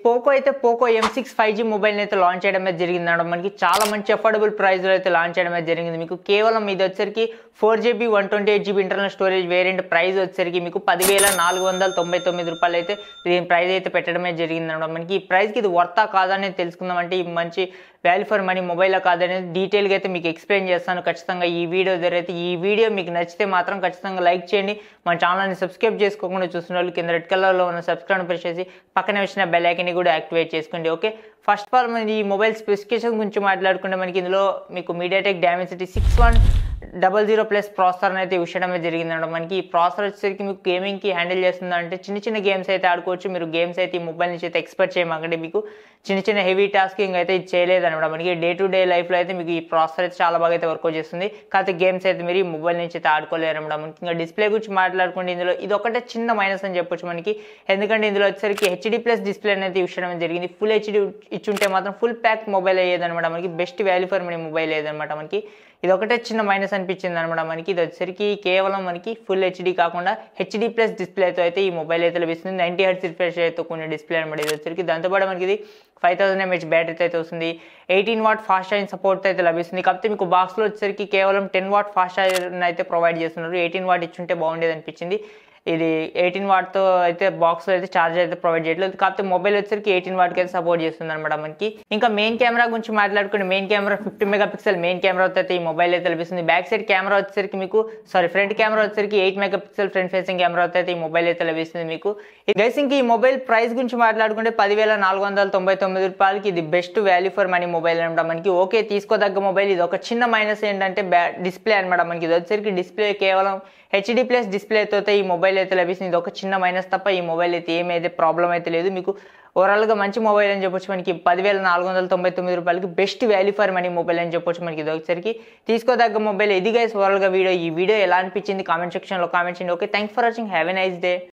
Poco అయితే Poco M6 5G మొబైల్ని అయితే లాంచ్ చేయడం అయితే జరిగింది అన్నమాట. మనకి చాలా మంచి అఫోర్డబుల్ ప్రైస్లో అయితే లాంచ్ చేయడం అయితే జరిగింది. మీకు కేవలం ఇది వచ్చరికి 4GB 128GB internal storage variant price వచ్చరికి మీకు 10,499 రూపాయలు అయితే దీని ప్రైస్ అయితే పెట్టడమే జరిగింది అన్నమాట. మనకి ఈ ప్రైస్కి ఇది వర్తా కాదని తెలుసుకుందాం. అంటే ఈ మంచి వాల్యూ ఫర్ మనీ మొబైల్ కాదనేది డీటెయిల్గా అయితే మీకు ఎక్స్ప్లెయిన్ చేస్తాను ఖచ్చితంగా ఈ వీడియో ద్వారా. అయితే ఈ వీడియో మీకు నచ్చితే మాత్రం ఖచ్చితంగా లైక్ చేయండి. మన ఛానల్ని సబ్స్క్రైబ్ చేసుకోకుండా చూస్తున్న వాళ్ళు కింద రెడ్ కలర్లో ఉన్న సబ్స్క్రైబ్ ప్రెస్ చేసి పక్కనే వచ్చిన బెల్ ఐకాన్ని కూడా యాక్టివేట్ చేసుకోండి. ఓకే, ఫస్ట్ ఆఫ్ ఆల్ మన ఈ మొబైల్ స్పెసిఫికేషన్ గురించి మాట్లాడుకుంటే మనకి ఇందులో మీకు మీడియాటెక్ డైమెన్సిటీ 6100+ ప్రాసెసర్ అయితే యూస్ చేయడం జరిగింది అన్నమాట. మనకి ఈ ప్రాసెసర్ వచ్చేసరికి మీకు గేమింగ్కి హ్యాండిల్ చేస్తుందంటే చిన్న గేమ్స్ అయితే ఆడుకోవచ్చు. మీరు గేమ్స్ అయితే ఈ మొబైల్ నుంచి అయితే ఎక్స్పెక్ట్ చేయమంటే మీకు చిన్న హెవీ టాస్కింగ్ అయితే ఇది చేయలేదన్నమాట. మనకి డే టు డే లైఫ్లో అయితే మీకు ఈ ప్రాసెసర్ అయితే చాలా బాగా అయితే వర్కౌట్ చేస్తుంది. కాకపోతే గేమ్స్ అయితే మీరు ఈ మొబైల్ నుంచి అయితే ఆడుకోలేరు అనమాట. మనకి ఇంకా డిస్ప్లే గురించి మాట్లాడుకుంటే ఇందులో ఇది ఒకటే చిన్న మైనస్ అని చెప్పొచ్చు మనకి. ఎందుకంటే ఇందులో వచ్చేసరికి HD+ డిస్ప్లే అనేది యూస్ చేయడం జరిగింది. ఫుల్ HD ఇచ్చుంటే మాత్రం ఫుల్ ప్యాక్ మొబైల్ అయ్యేదన్నమాట. మనకి best value for money mobile అయ్యేదన్నమాట. మనకి ఇది ఒకటే చిన్న మైనస్ అనిపించింది అనమాట. మనకి ఇది వచ్చేసరికి కేవలం మనకి ఫుల్ HD కాకుండా HD+ డిస్ప్లేతో అయితే ఈ మొబైల్ అయితే లభిస్తుంది. 90Hz రిఫ్రెష్ అయితే కొన్ని డిస్ప్లే అనమాట. ఇది వచ్చేసరికి దాంతోపాటు మనకి ఇది 5000 mAh బ్యాటరీ అయితే వస్తుంది. 18W ఫాస్ట్ ఛార్జింగ్ సపోర్ట్ అయితే లభిస్తుంది. కాకపోతే మీకు బాక్స్లో వచ్చేసరికి కేవలం 10W ఫాస్ట్ ఛార్జర్ అయితే ప్రొవైడ్ చేస్తున్నారు. 18W ఇచ్చుంటే బాగుండేది అనిపించింది. ఇది 18W అయితే బాక్స్లో అయితే ఛార్జర్ అయితే ప్రొవైడ్ చేయట్లేదు. కాకపోతే మొబైల్ వచ్చేసరికి 18W అయితే సపోర్ట్ చేస్తుంది అనమాట మనకి. ఇంకా మెయిన్ కెమెరా గురించి మాట్లాడుకుంటే main camera 50 MP main camera అయితే ఈ మొబైల్ అయితే లభిస్తుంది. బ్యాక్ సైడ్ కెమెరా వచ్చేసరికి మీకు ఫ్రంట్ కెమెరా వచ్చేసరికి 8 MP ఫ్రంట్ ఫేసింగ్ కెమెరా అయితే ఈ మొబైల్ అయితే లభిస్తుంది మీకు. గైస్ ఇంకా ఈ మొబైల్ ప్రైస్ గురించి మాట్లాడుకుంటే 10,499 రూపాయలకి ఇది best value for money mobile అనమాట మనకి. ఓకే, తీసుకోదగ్గ మొబైల్. ఇది ఒక చిన్న మైనస్ ఏంటంటే డిస్ప్లే అనమాట మనకి. ఇది వచ్చేసరికి డిస్ప్లే కేవలం HD+ డిస్ప్లేతో ఈ మొబైల్ అయితే లభిస్తుంది. ఇది ఒక చిన్న మైనస్ తప్ప ఈ మొబైల్ అయితే ఏమైతే ప్రాబ్లం అయితే లేదు. మీకు ఓవరాల్గా మంచి మొబైల్ అని చెప్పొచ్చు. మనకి 10,499 రూపాయలకి best value for money mobile అని చెప్పొచ్చు మనకి. ఇది వచ్చేసరికి తీసుకోదగ్గ మొబైల్. ఇది గైస్ ఓవరాల్గా వీడియో. ఈ వీడియో ఎలా అనిపించింది కామెంట్ సెక్షన్లో కామెంట్ చేయండి. Okay, thanks for watching. Have a nice day.